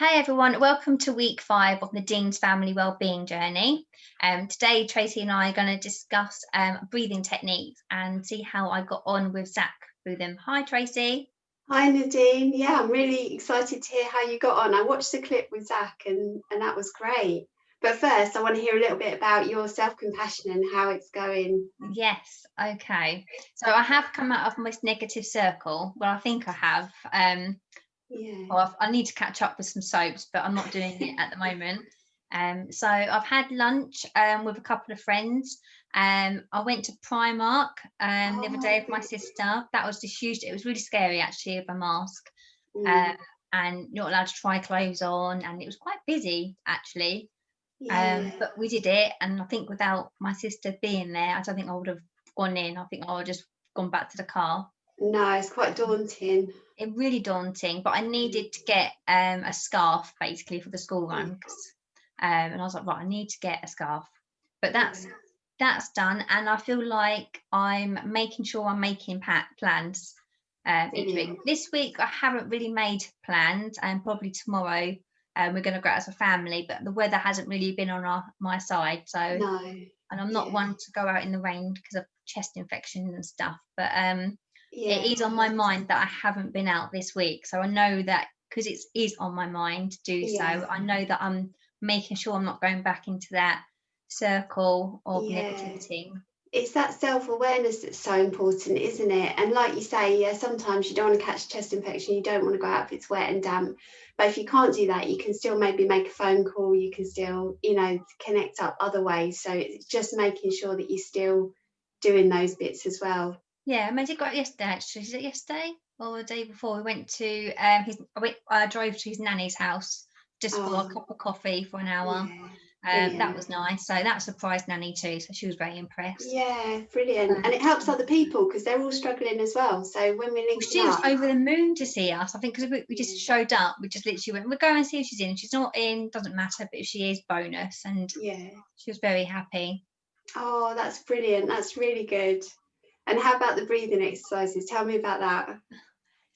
Hi everyone, welcome to week 5 of Nadine's family wellbeing journey. Today Tracy and I are going to discuss breathing techniques and see how I got on with Zach through them. Hi Tracy. Hi Nadine. Yeah, I'm really excited to hear how you got on. I watched the clip with Zach and that was great. But first, I want to hear a little bit about your self-compassion and how it's going. Yes, okay. So I have come out of my negative circle. Well, I think I have. Yeah. Well, I need to catch up with some soaps, but I'm not doing it at the moment. So I've had lunch with a couple of friends. I went to Primark the other day with my sister. That was just huge. It was really scary actually with a mask, Mm, and you're not allowed to try clothes on, and it was quite busy actually. yeah. But we did it, and I think without my sister being there, I don't think I would have gone in. I think I would have just gone back to the car. No, it's quite daunting. It really daunting, but I needed to get a scarf basically for the school run, and I was like, right, I need to get a scarf. But that's done, and I feel like I'm making sure I'm making plans each week. Brilliant. This week I haven't really made plans, and probably tomorrow we're going to go out as a family. But the weather hasn't really been on my side, so No. and I'm not Yeah. one to go out in the rain because of chest infection and stuff. But it Yeah. is on my mind that I haven't been out this week. So I know that because it is on my mind to do so, Yeah. I know that I'm making sure I'm not going back into that circle of Yeah. negativity. It's that self-awareness that's so important, isn't it? And like you say, yeah, sometimes you don't want to catch a chest infection, you don't want to go out if it's wet and damp. But if you can't do that, you can still maybe make a phone call, you can still, connect up other ways. So it's just making sure that you're still doing those bits as well. Yeah, I made it got yesterday actually. Is it yesterday or the day before? We went to I drove to his nanny's house just for a Oh, cup of coffee for an hour. yeah, That brilliant. was nice. So that surprised Nanny too. So she was very impressed. Yeah, brilliant. And Um, it helps other people because they're all struggling as well. So when we're Well, linking she was up, over the moon to see us. I think because we just yeah, showed up, we just literally went, we'll go and see if she's in. If she's not in, doesn't matter, but if she is, bonus. And yeah. she was very happy. Oh, that's brilliant. That's really good. And how about the breathing exercises? Tell me about that.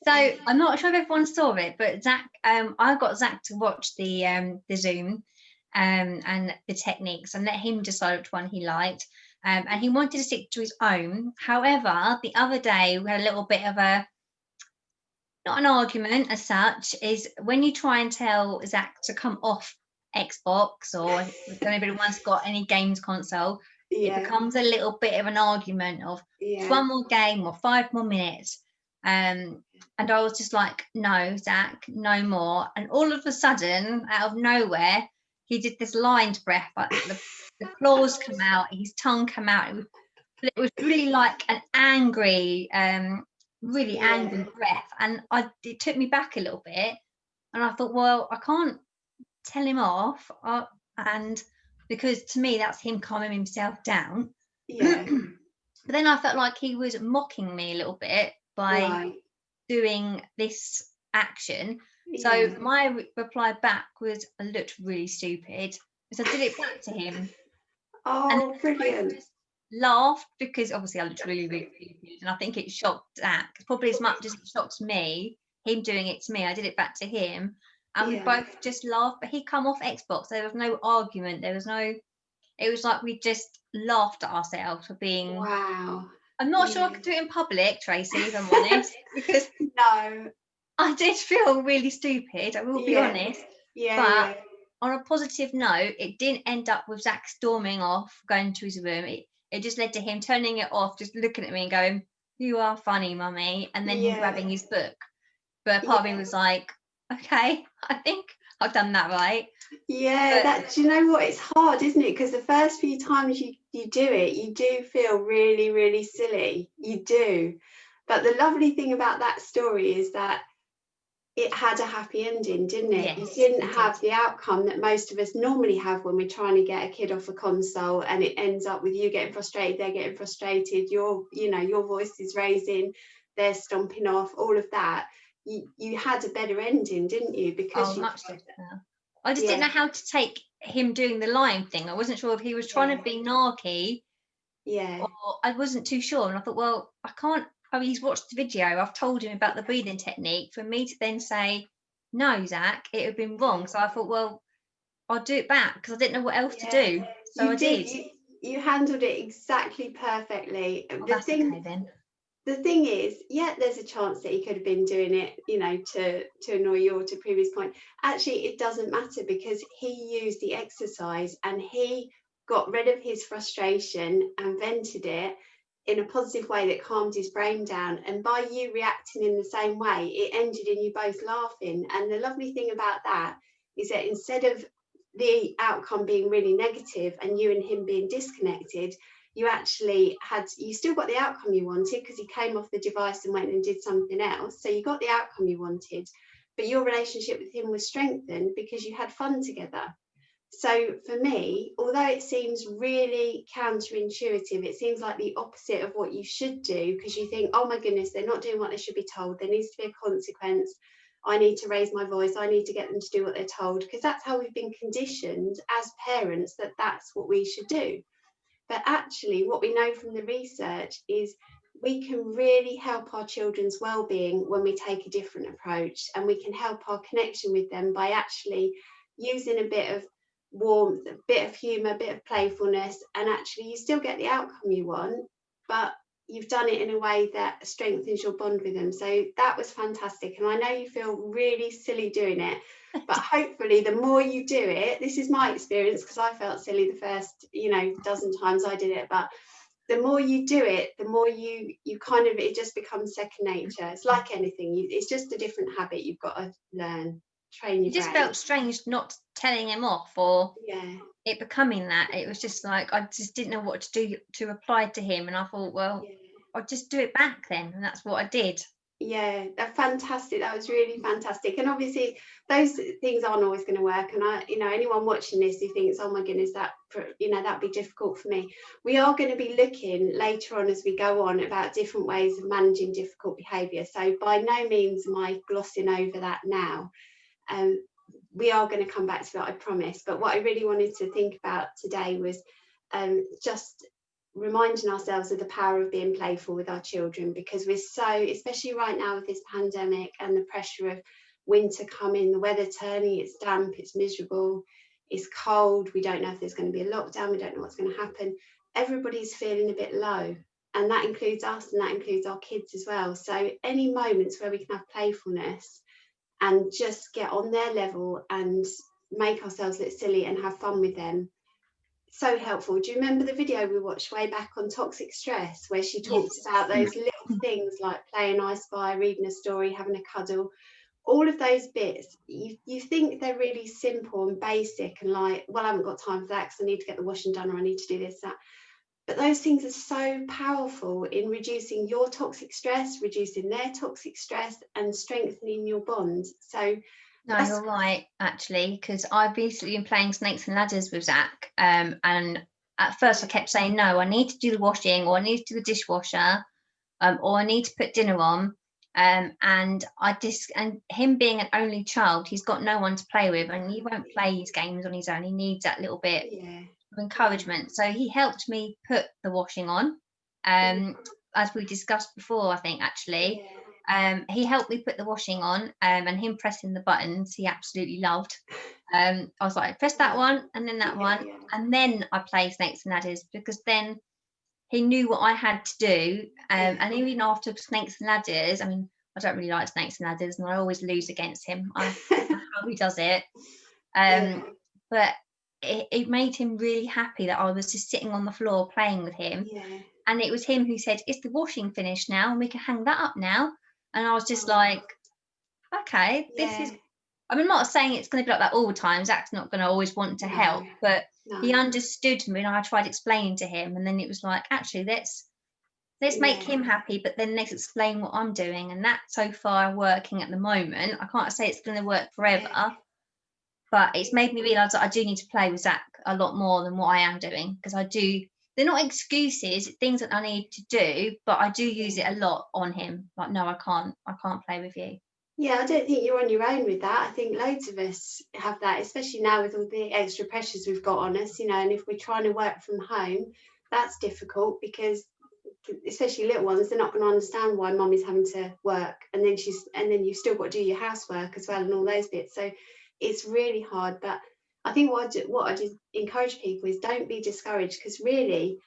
So I'm not sure if everyone saw it, but Zach, I got Zach to watch the Zoom and the techniques and let him decide which one he liked. And he wanted to stick to his own. However, the other day we had a little bit of a not an argument as such, is when you try and tell Zach to come off Xbox or if anybody one's got any games console, it Yeah, becomes a little bit of an argument of yeah. one more game or 5 more minutes. And I was just like, no, Zach, no more. And all of a sudden, out of nowhere, he did this lined breath, like the claws come out, his tongue come out. It was really like an angry, really Yeah, angry breath, and it took me back a little bit, and I thought, well, I can't tell him off, and because to me that's him calming himself down. yeah. But then I felt like he was mocking me a little bit by Right. doing this action. So Yeah. my reply back was, I looked really stupid. So I did it back to him, and then Oh, we both brilliant. just laughed because obviously I looked really, really stupid, and I think it shocked Zach probably as much as it shocks me. Him doing it to me, I did it back to him, and we Yeah. both just laughed. But he come off Xbox. There was no argument. There was no. It was like we just laughed at ourselves for being. Wow. I'm not sure I Yeah. could do it in public, Tracy, if I'm honest, because No. I did feel really stupid. I will be Yeah. honest, Yeah, but yeah. on a positive note, it didn't end up with Zach storming off, going to his room. It just led to him turning it off, just looking at me and going, "You are funny, mummy," and then him Yeah. grabbing his book. But part of me Yeah. was like, "Okay, I think I've done that right." Yeah, But that do you know what? It's hard, isn't it? Because the first few times you do it, you do feel really, really silly. You do. But the lovely thing about that story is that it had a happy ending, didn't it? You yes, didn't it did. have the outcome that most of us normally have when we're trying to get a kid off a console and it ends up with you getting frustrated, they're getting frustrated, your voice is raising, they're stomping off, all of that. You had a better ending, didn't you? Oh, Because you much better. I just didn't yeah, know how to take him doing the line thing. I wasn't sure if he was trying yeah, to be narky, yeah, or I wasn't too sure. And I thought, well, I can't. I mean, he's watched the video. I've told him about the breathing technique. For me to then say, no, Zach, it had been wrong. So I thought, well, I'll do it back because I didn't know what else to Yeah, do. So I you did. did. You handled it exactly perfectly. Oh, that's okay then. The thing is, yeah, there's a chance that he could have been doing it, to annoy you, or to prove his point. Actually, it doesn't matter, because he used the exercise and he got rid of his frustration and vented it in a positive way that calmed his brain down. And by you reacting in the same way, it ended in you both laughing. And the lovely thing about that is that instead of the outcome being really negative and you and him being disconnected, you still got the outcome you wanted, because he came off the device and went and did something else. So you got the outcome you wanted, but your relationship with him was strengthened because you had fun together. So for me, although it seems really counterintuitive, it seems like the opposite of what you should do, because you think, oh my goodness, they're not doing what they should be told. There needs to be a consequence. I need to raise my voice. I need to get them to do what they're told, because that's how we've been conditioned as parents, that that's what we should do. But actually, what we know from the research is we can really help our children's well-being when we take a different approach, and we can help our connection with them by actually using a bit of warmth, a bit of humour, a bit of playfulness, and actually you still get the outcome you want, but you've done it in a way that strengthens your bond with them. So that was fantastic, and I know you feel really silly doing it, but hopefully the more you do it, this is my experience, because I felt silly the first dozen times I did it, but the more you do it, the more you kind of, it just becomes second nature. It's like anything, it's just a different habit you've got to learn, train your It just brain. felt strange not telling him off, or Yeah, it becoming that. It was just like I just didn't know what to do to reply to him, and I thought, well, yeah. I'll just do it back then, and that's what I did. Yeah, that's fantastic. That was really fantastic. And obviously, those things aren't always going to work. And anyone watching this who thinks, "Oh my goodness, that'd be difficult for me." We are going to be looking later on as we go on about different ways of managing difficult behaviour. So by no means am I glossing over that now. We are going to come back to it, I promise. But what I really wanted to think about today was just reminding ourselves of the power of being playful with our children, because we're so, especially right now with this pandemic and the pressure of winter coming, the weather turning, it's damp, it's miserable, it's cold, we don't know if there's going to be a lockdown, we don't know what's going to happen. Everybody's feeling a bit low, and that includes us, and that includes our kids as well. So any moments where we can have playfulness and just get on their level and make ourselves look silly and have fun with them, so helpful. Do you remember the video we watched way back on toxic stress, where she talked about those little things like playing I Spy, reading a story, having a cuddle, all of those bits? You think they're really simple and basic, and like, well, I haven't got time for that because I need to get the washing done, or I need to do this, that. But those things are so powerful in reducing your toxic stress, reducing their toxic stress, and strengthening your bond. So No, you're right, actually, because I've recently been playing Snakes and Ladders with Zach, and at first I kept saying, no, I need to do the washing, or I need to do the dishwasher, or I need to put dinner on, and and him being an only child, he's got no one to play with, and he won't play his games on his own. He needs that little bit of encouragement. So he helped me put the washing on, as we discussed before, I think, actually. He helped me put the washing on, and him pressing the buttons he absolutely loved. I was like, press that one and then that one, and then I play Snakes and Ladders, because then he knew what I had to do. And even after Snakes and Ladders, I mean, I don't really like Snakes and Ladders, and I always lose against him. I don't know how he does it. But it made him really happy that I was just sitting on the floor playing with him. And it was him who said, is the washing finished now? And we can hang that up now. And I was just like, okay, this is, I mean, I'm not saying it's going to be like that all the time. Zach's not going to always want to help, but he understood me, and I tried explaining to him. And then it was like, actually, let's make him happy, but then let's explain what I'm doing. And that's so far working at the moment. I can't say it's going to work forever, but it's made me realise that I do need to play with Zach a lot more than what I am doing, because they're not excuses, things that I need to do, but I do use it a lot on him. Like, no, I can't play with you. Yeah, I don't think you're on your own with that. I think loads of us have that, especially now with all the extra pressures we've got on us, and if we're trying to work from home, that's difficult, because especially little ones, they're not going to understand why mummy's having to work, and then you've still got to do your housework as well and all those bits. So it's really hard. But I think what I just encourage people is, don't be discouraged, because really,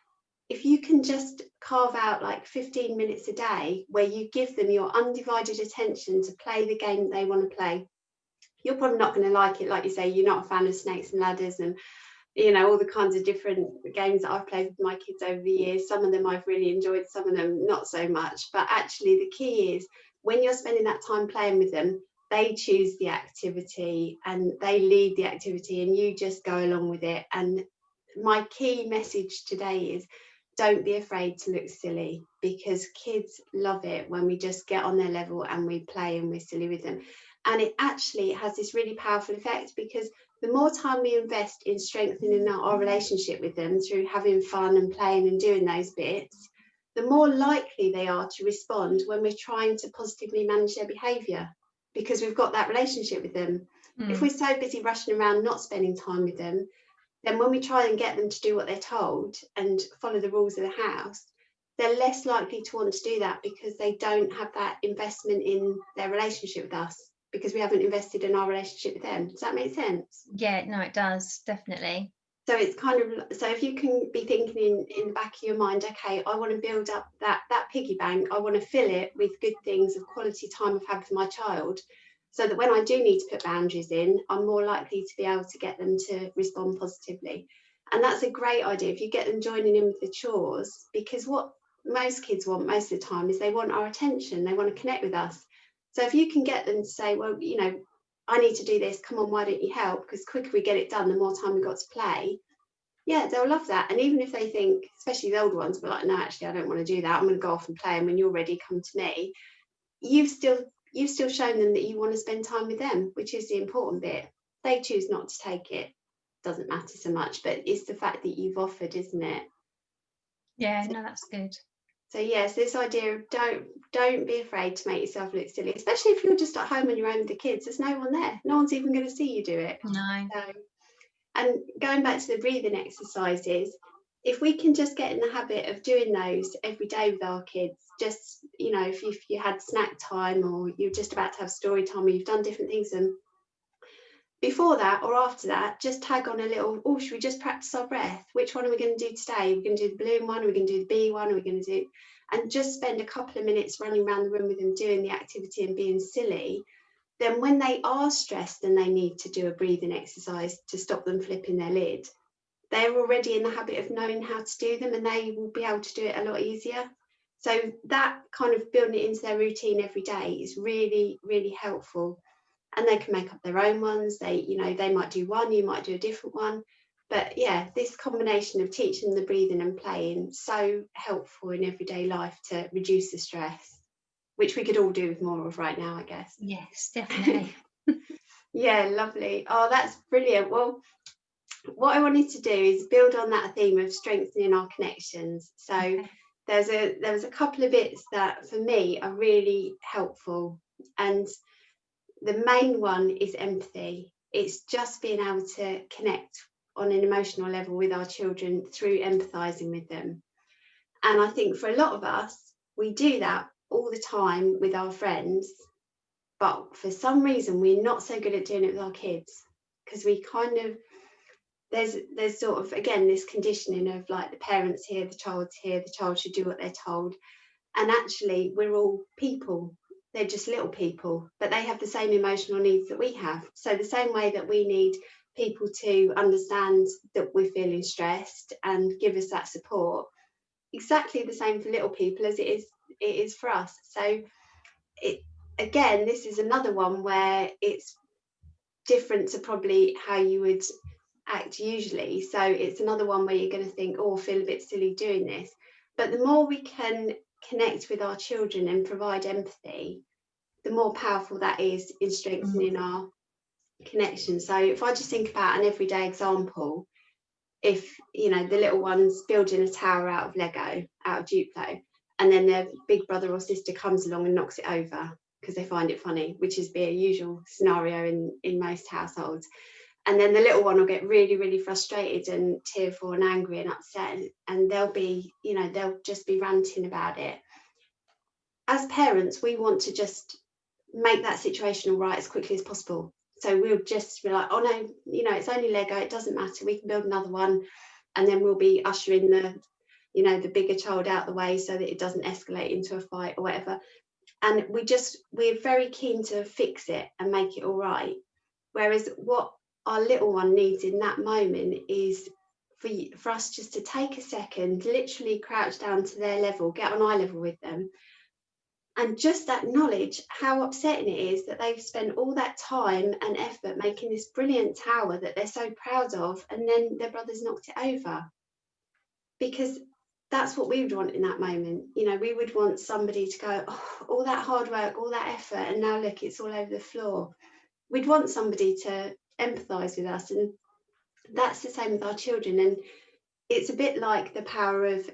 if you can just carve out like 15 minutes a day where you give them your undivided attention to play the game they want to play, you're probably not going to like it. Like you say, you're not a fan of snakes and ladders and, you know, all the kinds of different games that I've played with my kids over the years. Some of them I've really enjoyed, some of them not so much. But actually the key is, when you're spending that time playing with them, they choose the activity and they lead the activity, and you just go along with it. And my key message today is, don't be afraid to look silly, because kids love it when we just get on their level and we play and we're silly with them. And it actually has this really powerful effect, because the more time we invest in strengthening our relationship with them through having fun and playing and doing those bits, the more likely they are to respond when we're trying to positively manage their behaviour, because we've got that relationship with them. If we're so busy rushing around not spending time with them, then when we try and get them to do what they're told and follow the rules of the house, they're less likely to want to do that, because they don't have that investment in their relationship with us, because we haven't invested in our relationship with them. Does that make sense? Yeah, no, it does, definitely. So it's kind of, so if you can be thinking in the back of your mind, okay, I want to build up that piggy bank, I want to fill it with good things of quality time I've had with my child, so that when I do need to put boundaries in, I'm more likely to be able to get them to respond positively. And that's a great idea if you get them joining in with the chores, because what most kids want most of the time is they want our attention, they want to connect with us. So if you can get them to say, well, you know, I need to do this, come on, why don't you help? Because the quicker we get it done, the more time we've got to play. Yeah, they'll love that. And even if they think, especially the older ones, but like, no, actually, I don't want to do that, I'm going to go off and play, and when you're ready, come to me. You've still shown them that you want to spend time with them, which is the important bit. They choose not to take it, doesn't matter so much, but it's the fact that you've offered, isn't it? Yeah, no, that's good. So yes, this idea of don't be afraid to make yourself look silly, especially if you're just at home on your own with the kids. There's no one there, no one's even going to see you do it. No. So, and going back to the breathing exercises, if we can just get in the habit of doing those every day with our kids, just, you know, if you had snack time, or you're just about to have story time, or you've done different things, and before that or after that, just tag on a little, oh, should we just practice our breath? Which one are we going to do today? Are we going to do the balloon one? Are we going to do the bee one? Are we going to do, and just spend a couple of minutes running around the room with them doing the activity and being silly. Then when they are stressed and they need to do a breathing exercise to stop them flipping their lid, they're already in the habit of knowing how to do them, and they will be able to do it a lot easier. So that kind of building it into their routine every day is really, really helpful. And they can make up their own ones. They, you know, they might do one, you might do a different one. But yeah, this combination of teaching the breathing and playing, so helpful in everyday life to reduce the stress, which we could all do with more of right now, I guess. Yes, definitely. Yeah, lovely. Oh, that's brilliant. Well, what I wanted to do is build on that theme of strengthening our connections. So Okay. there was a couple of bits that for me are really helpful, and the main one is empathy. It's just being able to connect on an emotional level with our children through empathizing with them. And I think for a lot of us, we do that all the time with our friends, but for some reason we're not so good at doing it with our kids, because we kind of, there's sort of, again, this conditioning of like, the parents here, the child's here, the child should do what they're told. And actually we're all people, they're just little people, but they have the same emotional needs that we have. So the same way that we need people to understand that we're feeling stressed and give us that support, exactly the same for little people as it is for us. So it, again, this is another one where it's different to probably how you would act usually. So it's another one where you're going to think, oh, I feel a bit silly doing this. But the more we can connect with our children and provide empathy, the more powerful that is in strengthening our connection. So if I just think about an everyday example, if, you know, the little one's building a tower out of Lego, out of Duplo, and then their big brother or sister comes along and knocks it over because they find it funny, which is the usual scenario in most households. And then the little one will get really, really frustrated and tearful and angry and upset, and they'll be, they'll just be ranting about it. As parents, we want to just make that situation all right as quickly as possible. So we'll just be like, oh no, it's only Lego, it doesn't matter, we can build another one. And then we'll be ushering the bigger child out the way so that it doesn't escalate into a fight or whatever. And we're very keen to fix it and make it all right. Whereas what our little one needs in that moment is for us just to take a second, literally crouch down to their level, get on eye level with them, and just acknowledge how upsetting it is that they've spent all that time and effort making this brilliant tower that they're so proud of, and then their brother's knocked it over. Because that's what we would want in that moment. We would want somebody to go, oh, all that hard work, all that effort, and now look, it's all over the floor. We'd want somebody to empathise with us, and that's the same with our children. And it's a bit like the power of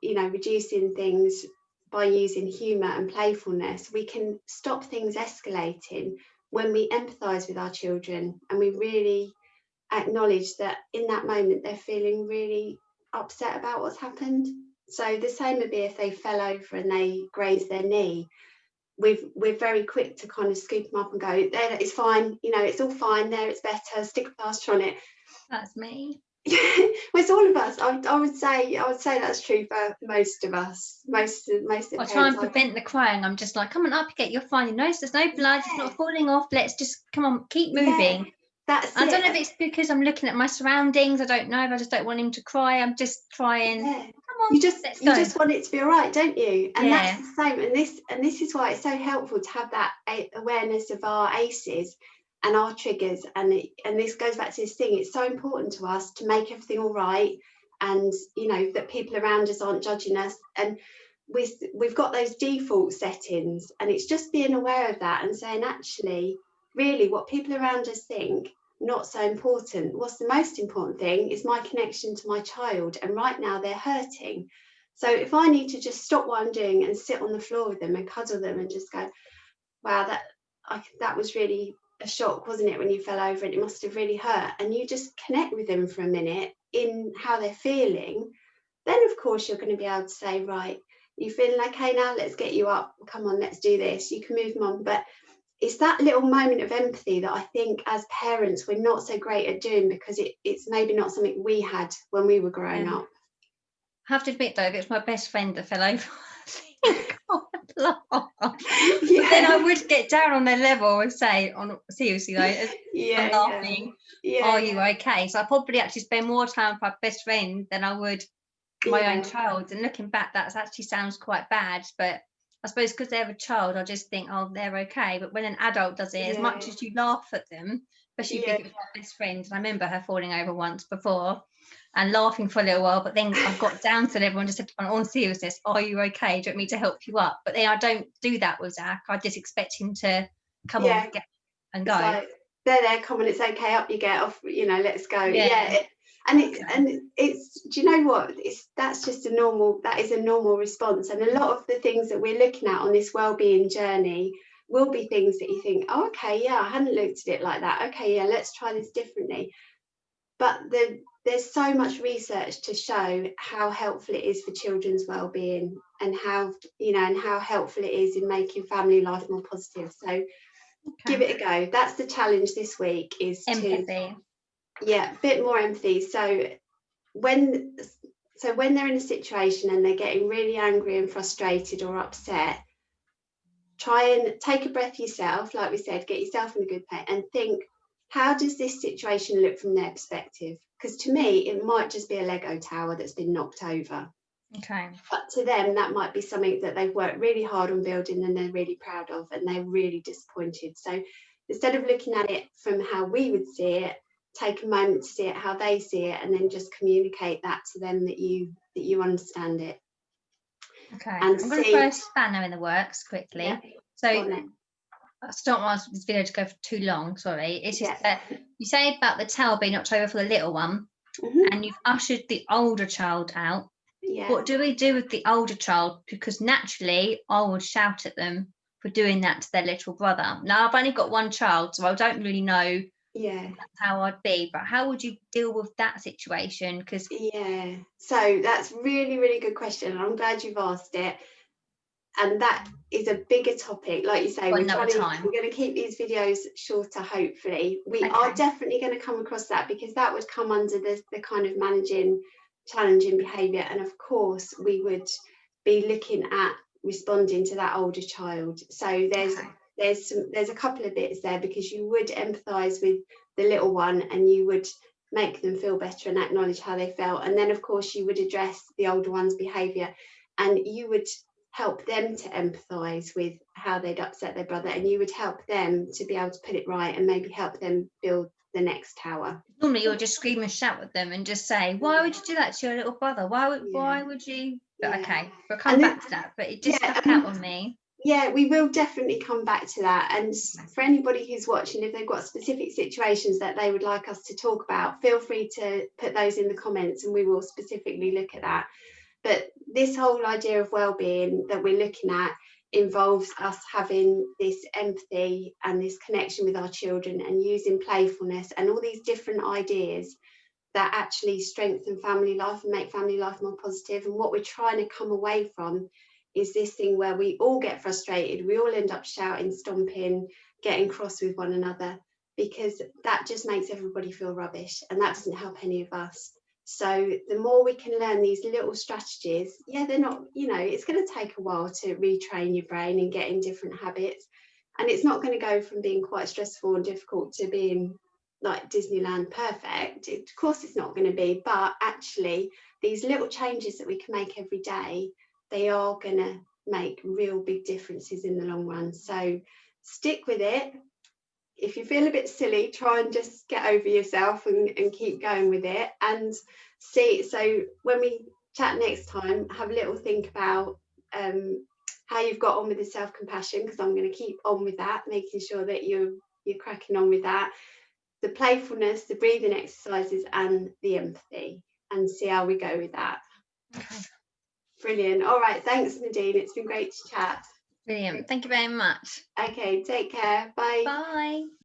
reducing things by using humour and playfulness. We can stop things escalating when we empathise with our children and we really acknowledge that in that moment they're feeling really upset about what's happened. So the same would be if they fell over and they grazed their knee. We're very quick to kind of scoop them up and go, there, it's fine, it's all fine there, it's better, stick a plaster on it. That's me. Well, it's all of us. I would say that's true for most of us. Most of the I try and prevent the crying. I'm just like, come on up, you're fine. There's no blood, it's not falling off. Let's just come on, keep moving. Yeah, that's I it. don't know if it's because I'm looking at my surroundings. I don't know if I just don't want him to cry. I'm just trying. Yeah. Come on, you just want it to be all right, don't you? And that's the same. And this is why it's so helpful to have that awareness of our ACEs and our triggers. And this goes back to this thing. It's so important to us to make everything all right, and that people around us aren't judging us. And we've got those default settings, and it's just being aware of that and saying, actually, really, what people around us think, not so important. What's the most important thing is my connection to my child, and right now they're hurting. So if I need to just stop what I'm doing and sit on the floor with them and cuddle them and just go, wow, that was really a shock, wasn't it, when you fell over, and it must have really hurt, and you just connect with them for a minute in how they're feeling, then of course you're going to be able to say, right, you feeling okay now, let's get you up, come on, let's do this, you can move them on. But it's that little moment of empathy that I think as parents we're not so great at doing, because it's maybe not something we had when we were growing up. I have to admit though, it's my best friend that fell over. Yeah. But then I would get down on their level and say, seriously though, laughing, are you okay? So I probably actually spend more time with my best friend than I would my own child. And looking back, that actually sounds quite bad, but I suppose because they're a child, I just think, oh, they're okay. But when an adult does it, as much as you laugh at them, especially if it was my best friend, and I remember her falling over once before and laughing for a little while, but then I got down to everyone and just said, on seriousness, are you okay? Do you want me to help you up? But then I don't do that with Zach. I just expect him to come on, get and go. Like, there, come on, it's okay, up you get, off, let's go. And it's do you know what, that is a normal response. And a lot of the things that we're looking at on this well-being journey will be things that you think, oh, okay, yeah, I hadn't looked at it like that, okay, yeah, let's try this differently. But there's so much research to show how helpful it is for children's well-being, and how helpful it is in making family life more positive. So give it a go. That's the challenge this week, is empathy. A bit more empathy. So when they're in a situation and they're getting really angry and frustrated or upset, try and take a breath yourself, like we said, get yourself in a good place and think, how does this situation look from their perspective? Because to me, it might just be a Lego tower that's been knocked over. Okay. But to them, that might be something that they've worked really hard on building and they're really proud of, and they're really disappointed. So instead of looking at it from how we would see it, take a moment to see it how they see it, and then just communicate that to them, that you understand it. Okay. And I'm going to throw a spanner in the works quickly. Yeah. So I don't want this video to go for too long, sorry. It's just that you say about the towel being knocked over for the little one, and you've ushered the older child out. Yeah. What do we do with the older child? Because naturally I would shout at them for doing that to their little brother. Now I've only got one child, so I don't really know Yeah. That's how I'd be. But how would you deal with that situation? Because Yeah. So that's really, really good question. And I'm glad you've asked it. And that is a bigger topic. Like you say, for another time. we're going to keep these videos shorter, hopefully. We Okay. are definitely going to come across that, because that would come under the kind of managing challenging behaviour. And of course, we would be looking at responding to that older child. So there's a couple of bits there, because you would empathise with the little one and you would make them feel better and acknowledge how they felt. And then, of course, you would address the older one's behaviour, and you would help them to empathise with how they'd upset their brother, and you would help them to be able to put it right and maybe help them build the next tower. Normally you'll just scream and shout at them and just say, why would you do that to your little brother? Why would you? But Yeah. okay, we'll come back to that. But it just stuck out on me. Yeah, we will definitely come back to that. And for anybody who's watching, if they've got specific situations that they would like us to talk about, feel free to put those in the comments and we will specifically look at that. But this whole idea of well-being that we're looking at involves us having this empathy and this connection with our children, and using playfulness and all these different ideas that actually strengthen family life and make family life more positive. And what we're trying to come away from is this thing where we all get frustrated, we all end up shouting, stomping, getting cross with one another, because that just makes everybody feel rubbish, and that doesn't help any of us. So the more we can learn these little strategies, they're not, it's going to take a while to retrain your brain and get in different habits. And it's not going to go from being quite stressful and difficult to being like Disneyland perfect. Of course it's not going to be, but actually these little changes that we can make every day, they are going to make real big differences in the long run. So stick with it. If you feel a bit silly, try and just get over yourself and keep going with it, and see. So when we chat next time, have a little think about how you've got on with the self-compassion, because I'm going to keep on with that, making sure that you're cracking on with that, the playfulness, the breathing exercises, and the empathy, and see how we go with that. Okay. Brilliant. All right, thanks Nadine, it's been great to chat. Brilliant. Thank you very much. Okay, take care. Bye. Bye.